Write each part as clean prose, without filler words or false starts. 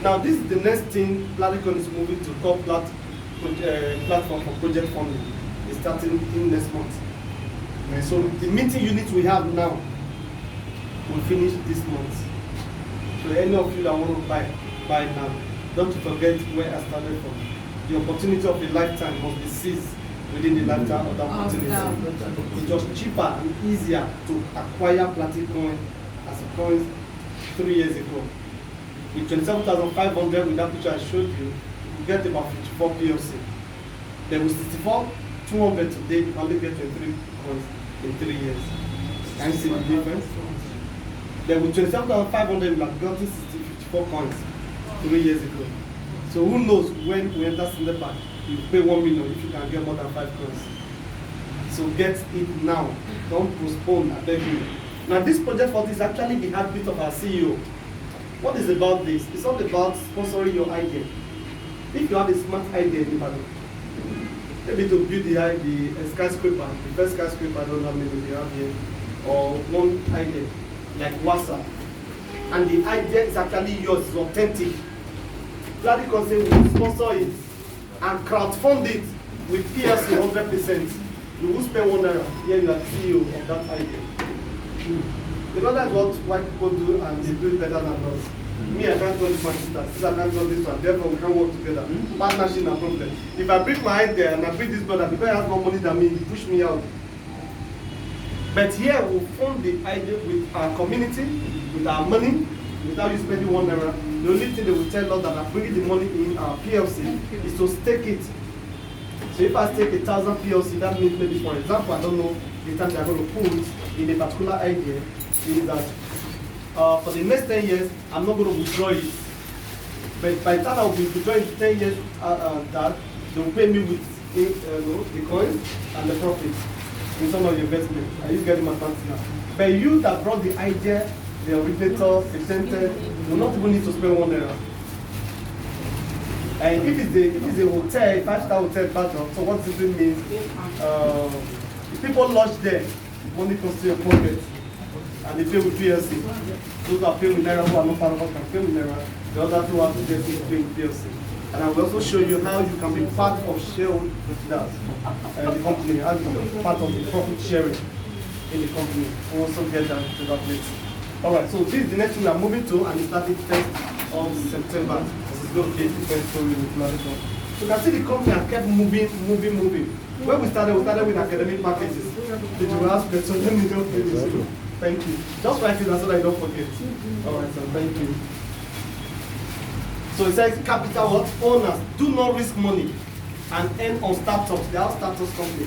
Now this is the next thing Platicon is moving to called platform for project funding. It's starting in next month. So the meeting unit we have now will finish this month. So any of you that want to buy now, don't forget where I started from. The opportunity of a lifetime must be seized within the lifetime of that opportunity. It's just cheaper and easier to acquire Platicon as a coin 3 years ago. With 27,500 with that picture I showed you, you get about 54 PLC. Then with 64,200 today, you only get 23 coins in 3 years. Can you see the difference? Then with 27,500, you have gotten 54 coins 3 years ago. So who knows when we enter Cinderpark, you pay 1 million if you can get more than 5 coins. So get it now. Don't postpone, I beg you. Now this project for this is actually the heartbeat of our CEO. What is about this? It's all about sponsoring your idea. If you have a smart idea in Ibadan, maybe to build the skyscraper, the first skyscraper, I don't know how many we have here, or one idea, like WhatsApp, and the idea is actually yours, it's authentic. Platicon say we will sponsor it and crowdfund it with PLC 100%. You will spend 1 naira, here you are CEO of that idea. Because that's what white people do and they do it better than us. Me, I can't do this one, sister, I can't do this one, therefore we can work together. Partnership no problem. If I bring my idea and I bring this brother, because he has more money than me, he push me out. But here we'll fund the idea with our community, with our money, without you spending 1 naira. The only thing they will tell us that I'm bringing the money in our PLC is to stake it. So if I stake 1,000 PLC, that means maybe, for example, I don't know the time they're going to put in a particular idea, is that for the next 10 years, I'm not going to withdraw it. But by the time I will be withdrawing 10 years, that they will pay me with the coins and the profit in some of the investment. Are you getting my point now? But you that brought the idea, the originator, presented, will not even need to spend 1 naira. And if it's a hotel, 5-star hotel pattern, so what does it mean? If people lodge there, money comes to your pocket. And they pay with PLC. Those that pay with naira who are not part of us can pay with naira. The other two have to pay with PLC. And I will also show you how you can be part of sharing that the company, how you can be part of the profit sharing in the company. We'll also get that to that later. Alright, so this is the next thing I'm moving to, and it started 1st of September. This is going to be a different story with Platicon. So you can see the company has kept moving. When we started with academic packages. Did you ask questions? Let me just finish. Thank you. Just write it down so that I don't forget. Alright, so thank you. So it says capital what? Owners do not risk money and earn on startups. They are startups company.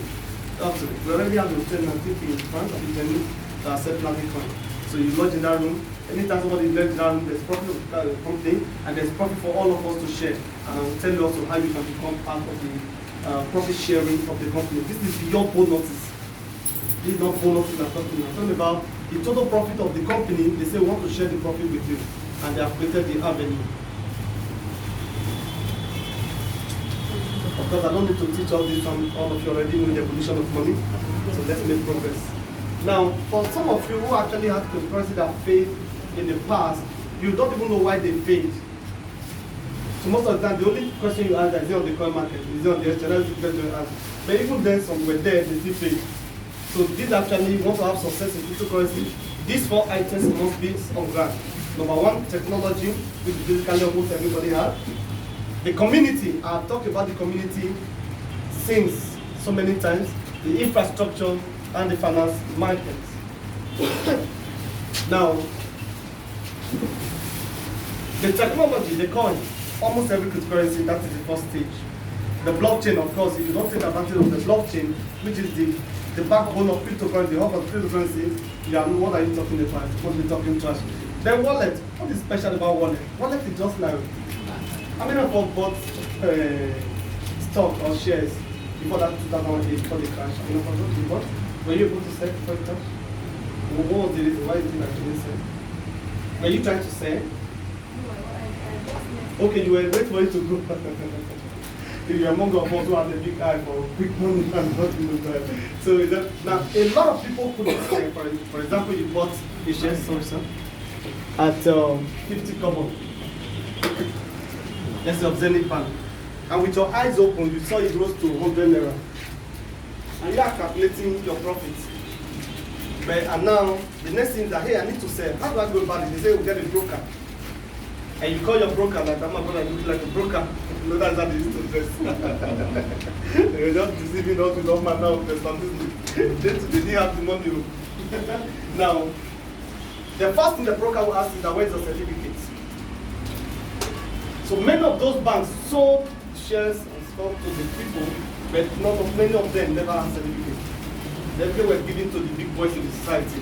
We already have the hotel and TP in front of the venue that accept Platicon. So you lodge in that room. Anytime somebody lodge in that room, there's profit of the company and there's profit for all of us to share. And I will tell you also how you can become part of the profit sharing of the company. This is beyond bonuses. This is not bonuses I'm talking about the total profit of the company. They say we want to share the profit with you, and they have created the avenue. Of course, I don't need to teach all this, all of you already know the evolution of money, so let's make progress. Now, for some of you who actually had cryptocurrency that failed in the past, you don't even know why they failed. So most of the time, the only question you ask is it on the coin market, is it on the exchange, that's the question you ask. But even then, some were there, they still failed. So this actually, you want to have success in cryptocurrency, these 4 items must be on ground. Number 1, technology, which basically almost everybody has. The community, I've talked about the community since so many times, the infrastructure and the finance markets. Now, the technology, the coin, almost every cryptocurrency, that is the first stage. The blockchain, of course, if you don't take advantage of the blockchain, which is the backbone of cryptocurrency, the hub of cryptocurrency, what are you talking about? What are you talking trash? Then wallet, what is special about wallet? Wallet is just like, how many of us bought stock or shares before that 2008, before the crash? How many of us bought? Were you able to sell before the crash? What was the reason? Why did you actually sell? Were you trying to sell? Okay, you were waiting for it to go. If you're among us who have a big eye for quick money and not in the time. So now a lot of people could say, for example, you bought shares, sorry sir, at 50 kobo. That's of Zenith Bank. And with your eyes open, you saw it rose to 100 naira. And you are calculating your profits. And now, the next thing is that, hey, I need to sell. How do I go about it? They say, we'll get a broker. And you call your broker, like, I'm going to look like a broker. No, that's how they used to dress. They were just deceiving us with all manner of personality. They didn't have the money. Now, the first thing the broker will ask is that, where's the certificate? So many of those banks sold shares and stuff to the people, but many of them never had certificates. They were given to the big boys in the society.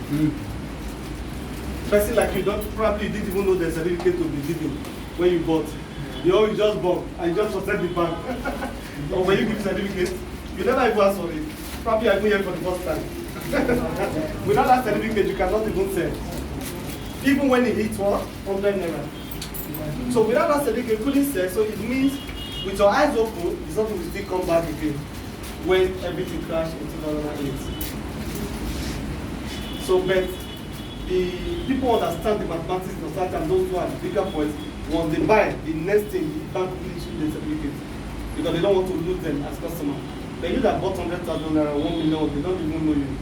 Person like you probably didn't even know the certificate to be given when you bought. You just bought and you just trusted the bank. Or when you give certificate, you never even ask for it. Probably I go here for the first time. Without that certificate, you cannot even sell. Even when it hits what? 100 naira. So without that certificate, you couldn't sell. So it means with your eyes open, it's something will still come back again when everything crashed in 2008. So, but the people understand the mathematics of that, and those who are bigger points, once they buy, the next thing, the bank will issue the certificate because they don't want to lose them as customers. But you that bought 100,000 naira, 1 million, they don't even know you.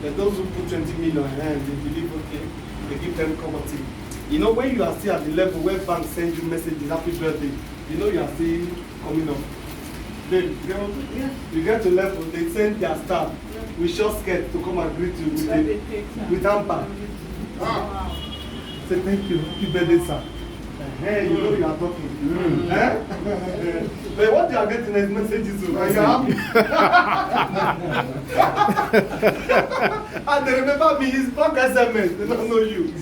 But those who put 20 million and they believe, okay, they give them commodity. You know, when you are still at the level where banks send you messages, happy birthday, you know you are still coming up. Then you get to level, they send their staff with short skirt to come and greet you with hamper. Say thank you, happy birthday, sir. Hey, you know you are talking. But what you are getting is messages, and you are happy. And they remember me, it's bank SMS, they don't know you.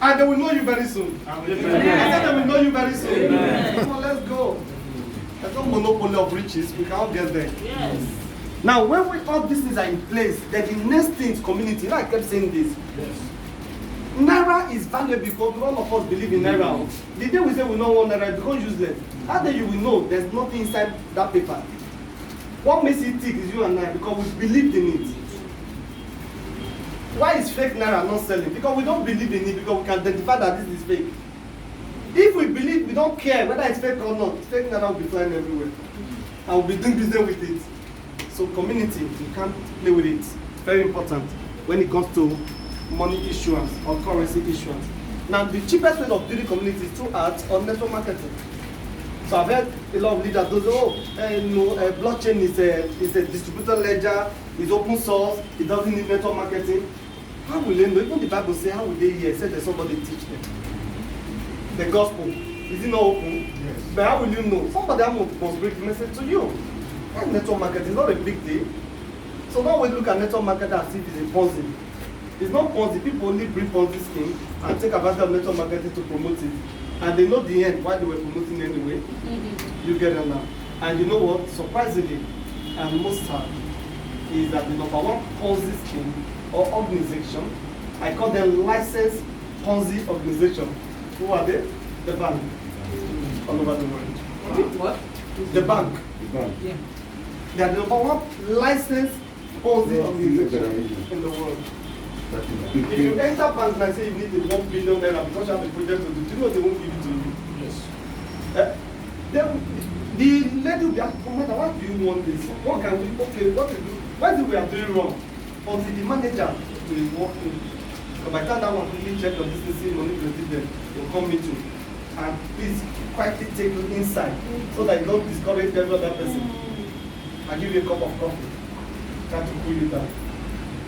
And they will know you very soon. I said they will know you very soon. Come on, let's go. There's no monopoly of riches, we cannot get there. Yes. Now, when all these things are in place, then the next thing is community. You know, I kept saying this. Yes. Naira is valuable because all of us believe in Naira. The day we say we don't want Naira, it becomes useless. How do you will know there's nothing inside that paper? What makes it tick is you and I because we believed in it. Why is fake Naira not selling? Because we don't believe in it because we can identify that this is fake. If we believe, we don't care whether it's fake or not, fake Naira will be flying everywhere. And we'll be doing business with it. So community, you can't play with it. Very important when it comes to money issuance or currency issuance. Now, the cheapest way of doing community is through ads or network marketing. So I've heard a lot of leaders those blockchain is a distributed ledger, it's open source, it doesn't need network marketing. How will they know? Even the Bible says, how will they hear? Say there's somebody teach them. The gospel, is it not open? Yes. But how will you know? Somebody must bring the message to you. And network marketing is not a big deal. So now we look at network marketing as if it's a Ponzi. It's not Ponzi. People only bring Ponzi scheme and take advantage of network marketing to promote it. And they know the end, why they were promoting anyway. You get it now. And you know what? Surprisingly, and most sad, is that the number one Ponzi scheme or organization, I call them licensed Ponzi organization. Who are they? The bank. All over the world. What? The bank. Yeah. They are the number one licensed Ponzi organization in the world. If you enter bank and say you need a 1 billion naira because you have a project to do, you know they won't give it to you. Yes. Then the lady will be asking, oh, madam, why do you want this? What can we, okay, what to do? What do we are doing wrong? Until the manager will walk in. So by the time that one really check your distancing, money them, will come into. And please quietly take you inside so that you don't discourage every other person. I give you a cup of coffee. Try to cool you down.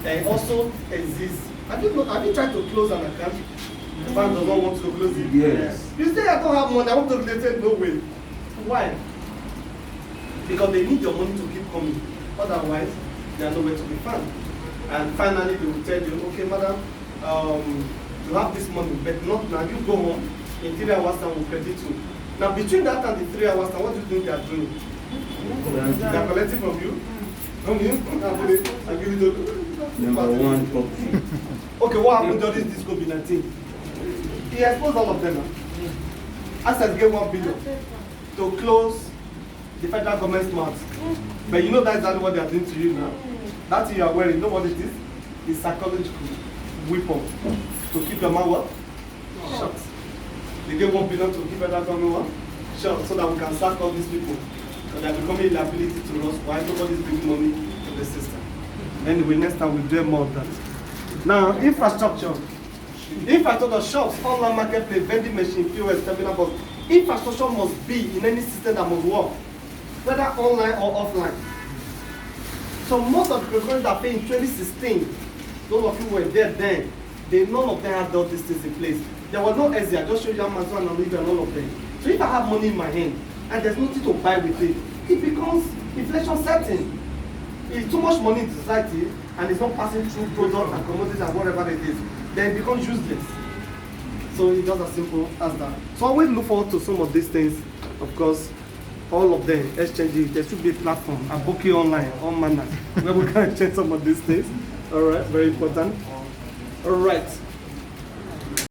And also exists. Have you tried to close an account? The bank does not want to close it. Yes. You say I don't have money, I want to close it. No way. Why? Because they need your money to keep coming. Otherwise, they are nowhere to be found. And finally, they will tell you, okay, madam, you have this money, but not now. You go home, in 3 hours time will credit you. Now, between that and the 3 hours time, what do you think they are doing? They are collecting from you. From you? I give you the Number one property. Okay, what happened during this COVID-19? He exposed all of them. Access gave 1 billion to close the federal government's mouth. But you know that's exactly what they are doing to you now. That thing you are wearing, you know what it is? is psychological weapon to keep your mouth what? Shut. They get 1 billion to keep that government what? Shut, so that we can sack all these people. So they are becoming a liability to us while everybody is bringing money to the system. Anyway, next time we'll do more of that. Now, infrastructure. Infrastructure, shops, online marketplace, vending machine, POS, terminal box. Infrastructure must be in any system that must work, whether online or offline. So most of the programs that failed in 2016, those of you who were there then, none of them had all these things in place. There was no Ezia, I just showed you Amazon and Olivia and all of them. So if I have money in my hand and there's nothing to buy with it, it becomes inflation setting. It's too much money in society and it's not passing through products and commodities and whatever it is, then it becomes useless. So it's just as simple as that. So always look forward to some of these things. Of course, all of them, exchange, there should be a platform, a booking online, all manner, where we can exchange some of these things. All right, very important. All right.